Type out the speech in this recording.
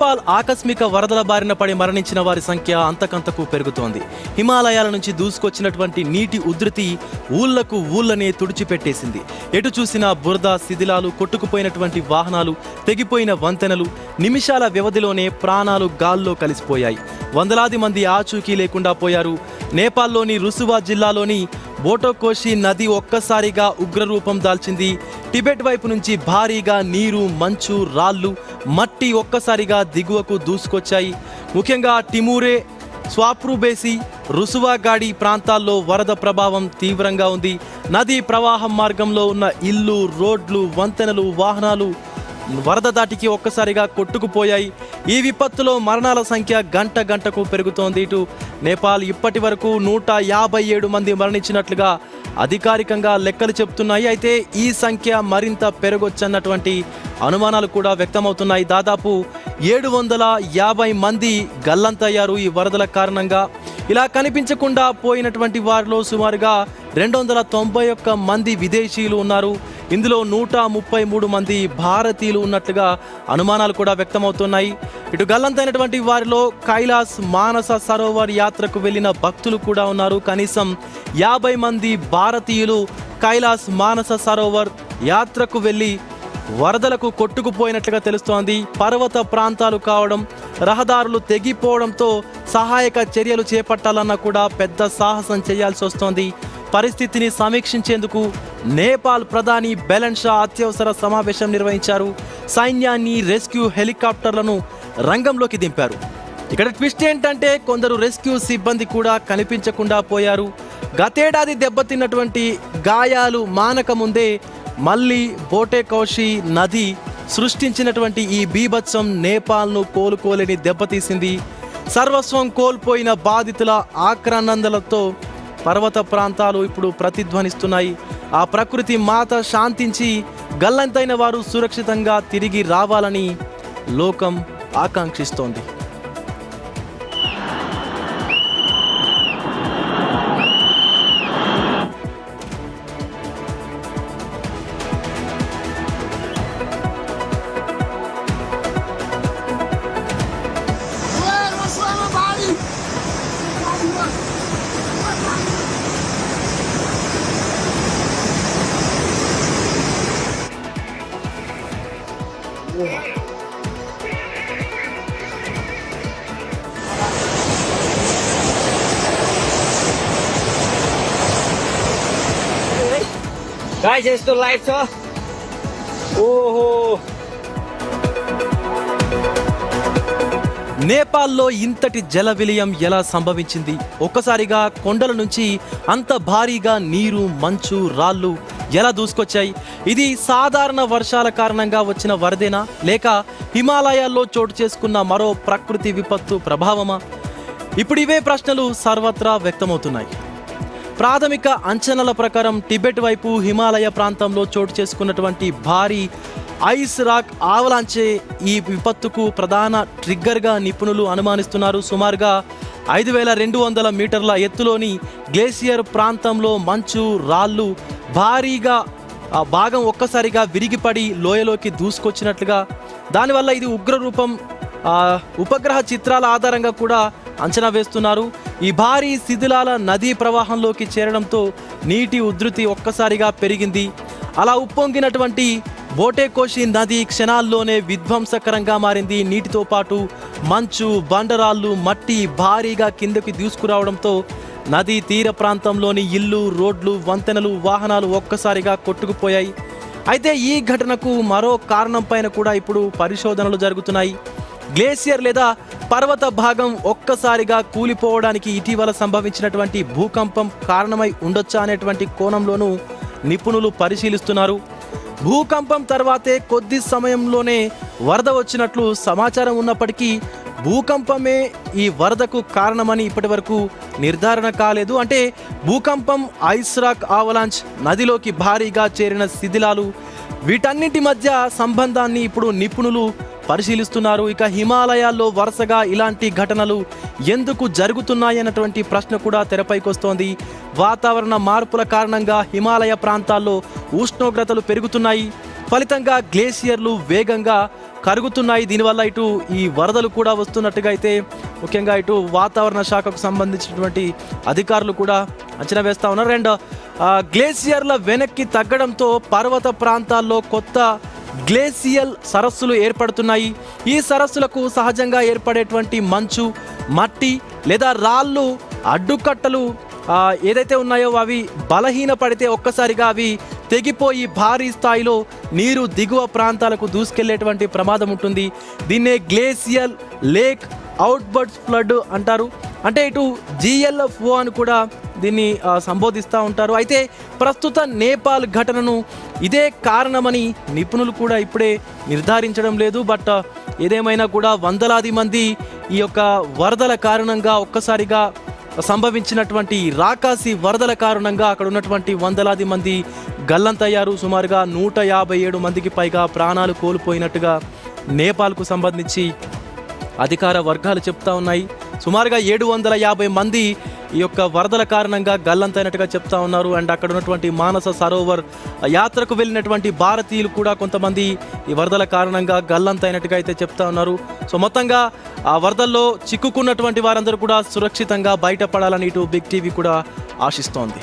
నేపాల్ ఆకస్మిక వరదల బారిన పడి మరణించిన వారి సంఖ్య అంతకంతకు పెరుగుతోంది. హిమాలయాల నుంచి దూసుకొచ్చినటువంటి నీటి ఉధృతి ఊళ్ళనే తుడిచిపెట్టేసింది. ఎటు చూసినా బురద, శిథిలాలు, కొట్టుకుపోయినటువంటి వాహనాలు, తెగిపోయిన వంతెనలు, నిమిషాల వ్యవధిలోనే ప్రాణాలు గాల్లో కలిసిపోయాయి. వందలాది మంది ఆచూకీ లేకుండా పోయారు. నేపాల్లోని రుసువా జిల్లాలోని బోటోకోషి నది ఒక్కసారిగా ఉగ్రరూపం దాల్చింది. టిబెట్ వైపు నుంచి భారీగా నీరు, మంచు, రాళ్ళు, మట్టి ఒక్కసారిగా దిగువకు దూసుకొచ్చాయి. ముఖ్యంగా టిమూరే, స్వాప్రుబేసి, రుసువాగాడి ప్రాంతాల్లో వరద ప్రభావం తీవ్రంగా ఉంది. నదీ ప్రవాహం మార్గంలో ఉన్న ఇల్లు, రోడ్లు, వంతెనలు, వాహనాలు వరద దాటికి ఒక్కసారిగా కొట్టుకుపోయాయి. ఈ విపత్తులో మరణాల సంఖ్య గంటకు పెరుగుతోంది. ఇటు నేపాల్ ఇప్పటి వరకు 157 మంది మరణించినట్లుగా అధికారికంగా లెక్కలు చెబుతున్నాయి. అయితే ఈ సంఖ్య మరింత పెరగొచ్చన్నటువంటి అనుమానాలు కూడా వ్యక్తమవుతున్నాయి. దాదాపు 750 మంది గల్లంతయ్యారు ఈ వరదల కారణంగా. ఇలా కనిపించకుండా పోయినటువంటి వారిలో సుమారుగా 291 మంది విదేశీయులు ఉన్నారు. ఇందులో 133 మంది భారతీయులు ఉన్నట్లుగా అనుమానాలు కూడా వ్యక్తమవుతున్నాయి. ఇటు గల్లంతైనటువంటి వారిలో కైలాస్ మానస సరోవర్ యాత్రకు వెళ్లిన భక్తులు కూడా ఉన్నారు. కనీసం 50 మంది భారతీయులు కైలాస్ మానస సరోవర్ యాత్రకు వెళ్లి వరదలకు కొట్టుకుపోయినట్లుగా తెలుస్తోంది. పర్వత ప్రాంతాలు కావడం, రహదారులు తెగిపోవడంతో సహాయక చర్యలు చేపట్టాలన్నా కూడా పెద్ద సాహసం చేయాల్సి వస్తోంది. పరిస్థితిని సమీక్షించేందుకు నేపాల్ ప్రధాని బెలెన్ షా అత్యవసర సమావేశం నిర్వహించారు. సైన్యాన్ని, రెస్క్యూ హెలికాప్టర్లను రంగంలోకి దింపారు. ఇక్కడ ట్విస్ట్ ఏంటంటే కొందరు రెస్క్యూ సిబ్బంది కూడా కనిపించకుండా పోయారు. గతేడాది దెబ్బతిన్నటువంటి గాయాలు మానక ముందే మళ్ళీ బోటేకోషి నది సృష్టించినటువంటి ఈ బీభత్సం నేపాల్ను కోలుకోలేని దెబ్బతీసింది. సర్వస్వం కోల్పోయిన బాధితుల ఆక్రందనలతో పర్వత ప్రాంతాలు ఇప్పుడు ప్రతిధ్వనిస్తున్నాయి. ఆ ప్రకృతి మాత శాంతించి గల్లంతైన వారు సురక్షితంగా తిరిగి రావాలని లోకం ఆకాంక్షిస్తోంది. Guys, it's the lights off. Oh. నేపాల్లో ఇంతటి జల విలయం ఎలా సంభవించింది? ఒక్కసారిగా కొండల నుంచి అంత భారీగా నీరు, మంచు, రాళ్ళు ఎలా దూసుకొచ్చాయి? ఇది సాధారణ వర్షాల కారణంగా వచ్చిన వరదేనా, లేక హిమాలయాల్లో చోటు చేసుకున్న మరో ప్రకృతి విపత్తు ప్రభావమా? ఇప్పుడు ఇవే ప్రశ్నలు సర్వత్రా వ్యక్తమవుతున్నాయి. ప్రాథమిక అంచనాల ప్రకారం టిబెట్ వైపు హిమాలయ ప్రాంతంలో చోటు చేసుకున్నటువంటి భారీ ఐస్ రాక్ ఆవలాంచే ఈ విపత్తుకు ప్రధాన ట్రిగ్గర్గా నిపుణులు అనుమానిస్తున్నారు. సుమారుగా 5200 మీటర్ల ఎత్తులోని గ్లేసియర్ ప్రాంతంలో మంచు, రాళ్ళు భారీగా భాగం ఒక్కసారిగా విరిగిపడి లోయలోకి దూసుకొచ్చినట్లుగా, దానివల్ల ఇది ఉగ్రరూపం ఉపగ్రహ చిత్రాల ఆధారంగా కూడా అంచనా వేస్తున్నారు. ఈ భారీ శిథిలాల నదీ ప్రవాహంలోకి చేరడంతో నీటి ఉధృతి ఒక్కసారిగా పెరిగింది. అలా ఉప్పొంగినటువంటి బోటేకోషి నది క్షణాల్లోనే విధ్వంసకరంగా మారింది. నీటితో పాటు మంచు, బండరాళ్ళు, మట్టి భారీగా కిందకి దూసుకురావడంతో నదీ తీర ప్రాంతంలోని ఇల్లు, రోడ్లు, వంతెనలు, వాహనాలు ఒక్కసారిగా కొట్టుకుపోయాయి. అయితే ఈ ఘటనకు మరో కారణం పైన కూడా ఇప్పుడు పరిశోధనలు జరుగుతున్నాయి. గ్లేసియర్ లేదా పర్వత భాగం ఒక్కసారిగా కూలిపోవడానికి ఇటీవల సంభవించినటువంటి భూకంపం కారణమై ఉండొచ్చా అనేటువంటి కోణంలోనూ నిపుణులు పరిశీలిస్తున్నారు. భూకంపం తర్వాతే కొద్ది సమయంలోనే వరద వచ్చినట్లు సమాచారం ఉన్నప్పటికీ భూకంపమే ఈ వరదకు కారణమని ఇప్పటి వరకు నిర్ధారణ కాలేదు. అంటే భూకంపం, ఐస్ రాక్ ఆవలాంచ్, నదిలోకి భారీగా చేరిన శిథిలాలు, వీటన్నిటి మధ్య సంబంధాన్ని ఇప్పుడు నిపుణులు పరిశీలిస్తున్నారు. ఇక హిమాలయాల్లో వరుసగా ఇలాంటి ఘటనలు ఎందుకు జరుగుతున్నాయన్నటువంటి ప్రశ్న కూడా తెరపైకి వస్తోంది. వాతావరణ మార్పుల కారణంగా హిమాలయ ప్రాంతాల్లో ఉష్ణోగ్రతలు పెరుగుతున్నాయి. ఫలితంగా గ్లేసియర్లు వేగంగా కరుగుతున్నాయి. దీనివల్ల ఇటు ఈ వరదలు కూడా వస్తున్నట్టుగా అయితే ముఖ్యంగా ఇటు వాతావరణ శాఖకు సంబంధించినటువంటి అధికారులు కూడా అంచనా వేస్తూ ఉన్నారు. అండ్ గ్లేసియర్ల వెనక్కి తగ్గడంతో పర్వత ప్రాంతాల్లో కొత్త గ్లేసియల్ సరస్సులు ఏర్పడుతున్నాయి. ఈ సరస్సులకు సహజంగా ఏర్పడేటువంటి మంచు, మట్టి లేదా రాళ్ళు అడ్డుకట్టలు ఏదైతే ఉన్నాయో అవి బలహీనపడితే ఒక్కసారిగా అవి తెగిపోయి భారీ స్థాయిలో నీరు దిగువ ప్రాంతాలకు దూసుకెళ్లేటువంటి ప్రమాదం ఉంటుంది. దీన్నే గ్లేసియల్ లేక్ అవుట్బర్డ్స్ ఫ్లడ్ అంటారు. అంటే ఇటు GLFO అని కూడా దీన్ని సంబోధిస్తూ ఉంటారు. అయితే ప్రస్తుత నేపాల్ ఘటనను ఇదే కారణమని నిపుణులు కూడా ఇప్పుడే నిర్ధారించడం లేదు. బట్ ఏదేమైనా కూడా వందలాది మంది ఈ యొక్క వరదల కారణంగా ఒక్కసారిగా సంభవించినటువంటి రాకాసి వరదల కారణంగా అక్కడ ఉన్నటువంటి వందలాది మంది గల్లంతయ్యారు. సుమారుగా 157 మందికి పైగా ప్రాణాలు కోల్పోయినట్టుగా నేపాల్కు సంబంధించి అధికార వర్గాలు చెప్తా ఉన్నాయి. సుమారుగా 750 మంది ఈ యొక్క వరదల కారణంగా గల్లంతైనట్టుగా చెప్తా ఉన్నారు. అండ్ అక్కడ ఉన్నటువంటి మానస సరోవర్ యాత్రకు వెళ్ళినటువంటి భారతీయులు కూడా కొంతమంది ఈ వరదల కారణంగా గల్లంతైనట్టుగా అయితే చెప్తా ఉన్నారు. సో మొత్తంగా ఆ వరదల్లో చిక్కుకున్నటువంటి వారందరూ కూడా సురక్షితంగా బయటపడాలని ఇటు బిగ్ టీవీ కూడా ఆశిస్తోంది.